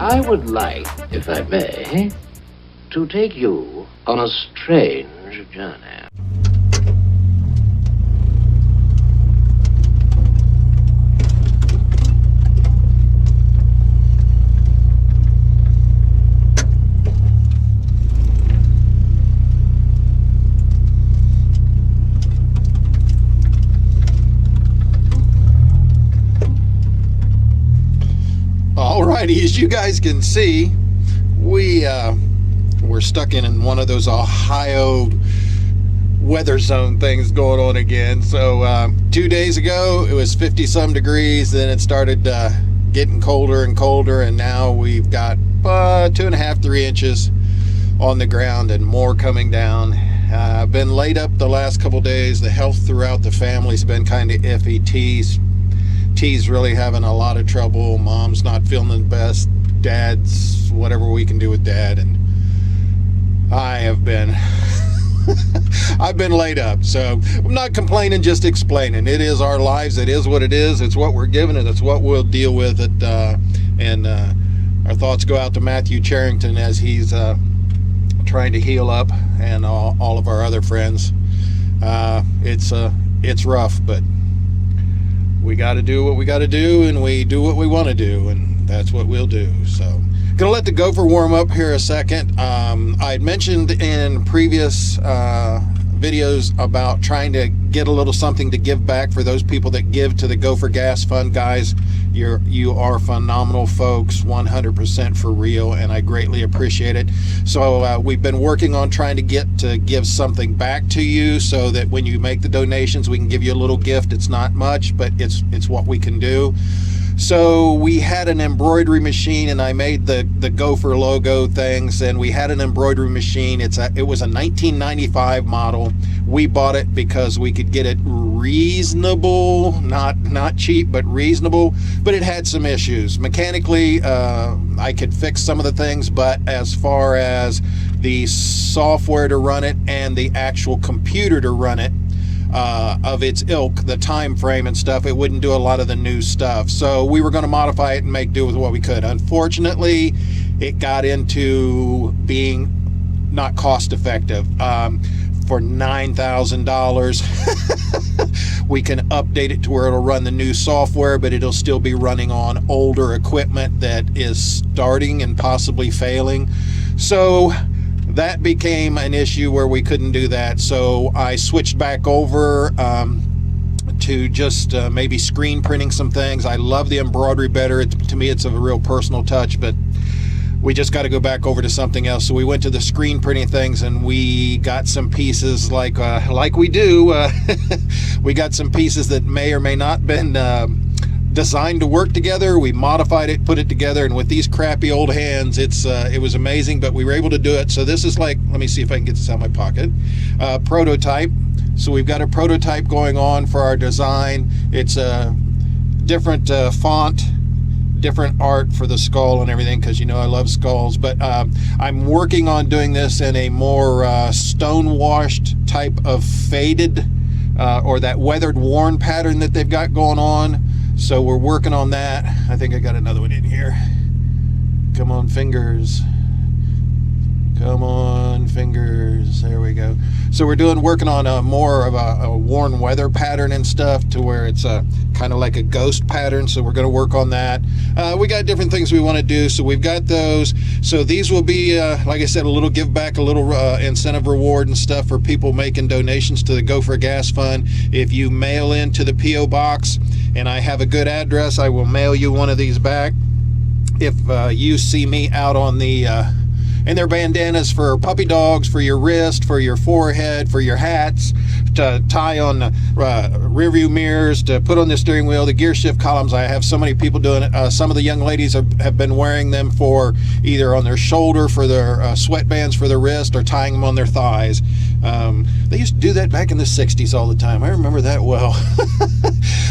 I would like, if I may, to take you on a strange journey. Alrighty, as you guys can see, we're stuck in one of those Ohio weather zone things going on again. So 2 days ago it was 50 some degrees, then it started getting colder and colder, and now we've got 2.5–3 inches on the ground and more coming down. I've been laid up the last couple days. The health throughout the family's been kind of iffy. T's really having a lot of trouble. Mom's not feeling the best. Dad's whatever we can do with Dad, and I have been I've been laid up. So I'm not complaining, just explaining. It is our lives. It is what it is. It's what we're given, and it's what we'll deal with it. And our thoughts go out to Matthew Charrington as he's trying to heal up, and all of our other friends. It's rough, but we got to do what we got to do, and we do what we want to do, and that's what we'll do. So gonna let the gopher warm up here a second. I had mentioned in previous videos about trying to get a little something to give back for those people that give to the Gopher Gas Fund. Guys, you are phenomenal folks, 100% for real, and I greatly appreciate it. So we've been working on trying to give something back to you, so that when you make the donations, we can give you a little gift. It's not much, but it's what we can do. So we had an embroidery machine, and I made the Gopher logo things, and we had an embroidery machine. It was a 1995 model. We bought it because we could get it reasonable, not cheap, but reasonable. But it had some issues. Mechanically, I could fix some of the things, but as far as the software to run it and the actual computer to run it, of its ilk, the time frame and stuff, it wouldn't do a lot of the new stuff. So we were going to modify it and make do with what we could. Unfortunately, it got into being not cost effective. For $9,000 we can update it to where it'll run the new software, but it'll still be running on older equipment that is starting and possibly failing. So that became an issue where we couldn't do that. So I switched back over to just maybe screen printing some things. I love the embroidery better. To me, it's a real personal touch, but we just got to go back over to something else. So we went to the screen printing things, and we got some pieces like we do. We got some pieces that may or may not been designed to work together. We modified it, put it together, and with these crappy old hands, it was amazing, but we were able to do it. So this is like, let me see if I can get this out of my pocket, prototype. So we've got a prototype going on for our design. It's a different font, different art for the skull and everything, because you know I love skulls. But I'm working on doing this in a more stone-washed type of faded or that weathered worn pattern that they've got going on. So we're working on that. I think I got another one in here. Come on, fingers. Come on, fingers. There we go. So we're working on more of a worn weather pattern and stuff, to where it's kind of like a ghost pattern. So we're going to work on that. We got different things we want to do, so we've got those. So these will be, like I said, a little give back, a little incentive reward and stuff for people making donations to the Gopher Gas Fund. If you mail into the P.O. Box, and I have a good address, I will mail you one of these back. If you see me out on the and they're bandanas for puppy dogs, for your wrist, for your forehead, for your hats, to tie on rear view mirrors, to put on the steering wheel, the gear shift columns. I have so many people doing it. Some of the young ladies have been wearing them for either on their shoulder, for their sweatbands for their wrist, or tying them on their thighs. They used to do that back in the 60s all the time. I remember that well.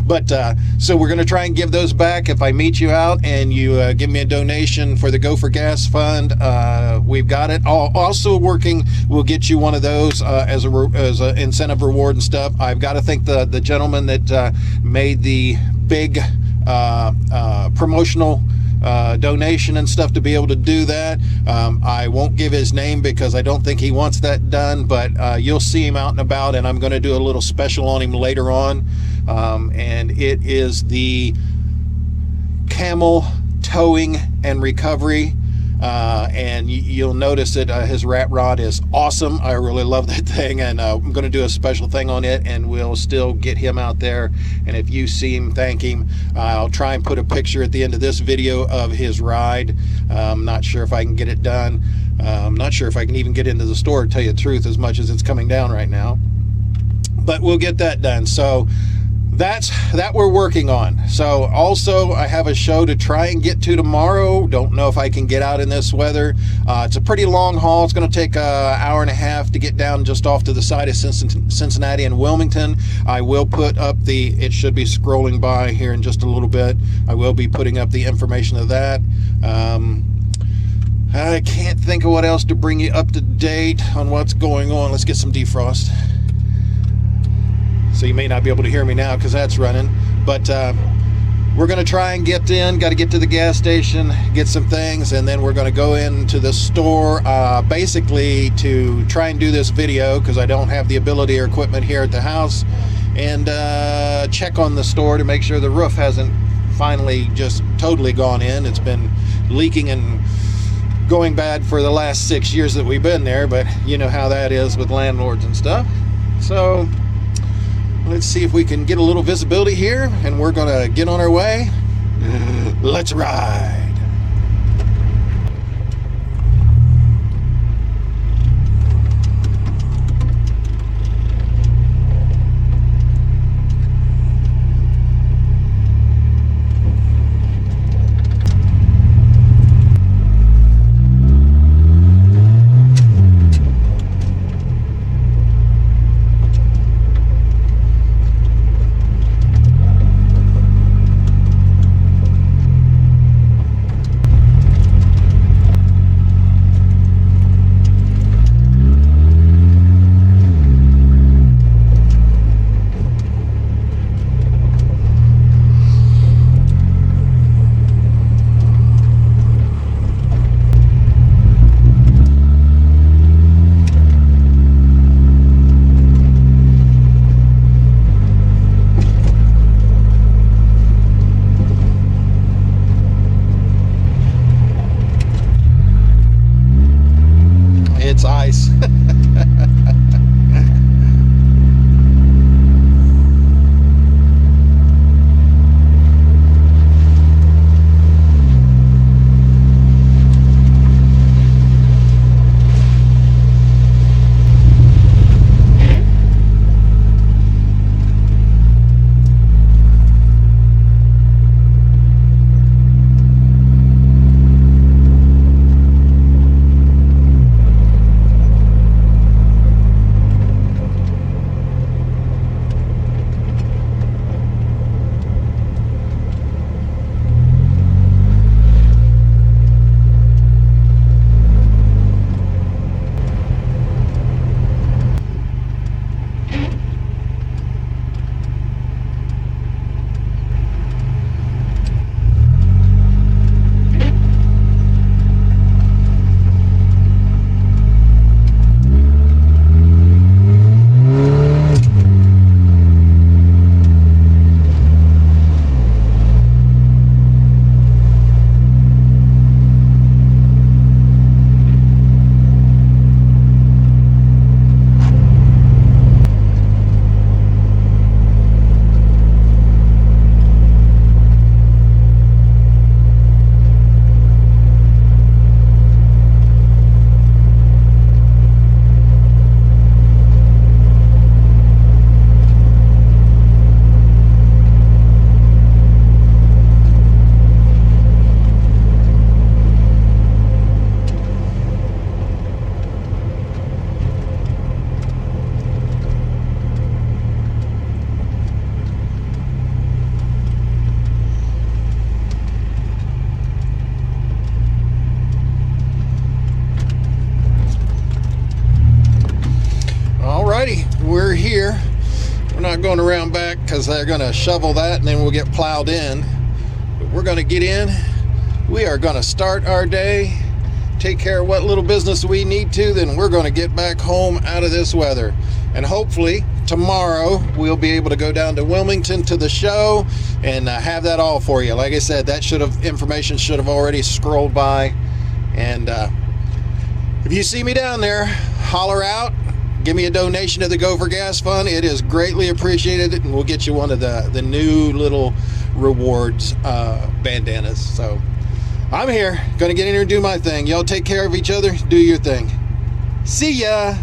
But so we're going to try and give those back. If I meet you out and you give me a donation for the Gopher Gas Fund, we've got it. Also working, we'll get you one of those as an incentive reward and stuff. I've got to thank the gentleman that made the big promotional donation and stuff to be able to do that. I won't give his name because I don't think he wants that done, but you'll see him out and about, and I'm going to do a little special on him later on. And it is the camel towing and recovery. And you'll notice that his rat rod is awesome. I really love that thing, and I'm going to do a special thing on it, and we'll still get him out there. And if you see him, thank him. I'll try and put a picture at the end of this video of his ride. I'm not sure if I can get it done. I'm not sure if I can even get into the store, to tell you the truth, as much as it's coming down right now. But we'll get that done. So that we're working on. So also I have a show to try and get to tomorrow. Don't know if I can get out in this weather. It's a pretty long haul. It's going to take an hour and a half to get down just off to the side of Cincinnati and Wilmington. I will put up it should be scrolling by here in just a little bit. I will be putting up the information of that. I can't think of what else to bring you up to date on what's going on. Let's get some defrost. So you may not be able to hear me now because that's running, but we're going to try and get in. Got to get to the gas station, get some things, and then we're going to go into the store basically to try and do this video because I don't have the ability or equipment here at the house, and check on the store to make sure the roof hasn't finally just totally gone in. It's been leaking and going bad for the last 6 years that we've been there, but you know how that is with landlords and stuff. So let's see if we can get a little visibility here, and we're gonna get on our way. Let's ride. It's ice. We're here. We're not going around back because they're going to shovel that and then we'll get plowed in. But we're going to get in, we are going to start our day, take care of what little business we need to, then we're going to get back home out of this weather. And hopefully tomorrow we'll be able to go down to Wilmington to the show and have that all for you. Like I said, that information should have already scrolled by. And if you see me down there, holler out. Give me a donation to the Go for Gas Fund. It is greatly appreciated, and we'll get you one of the new little rewards bandanas. So I'm here, gonna get in here and do my thing. Y'all take care of each other, do your thing. See ya.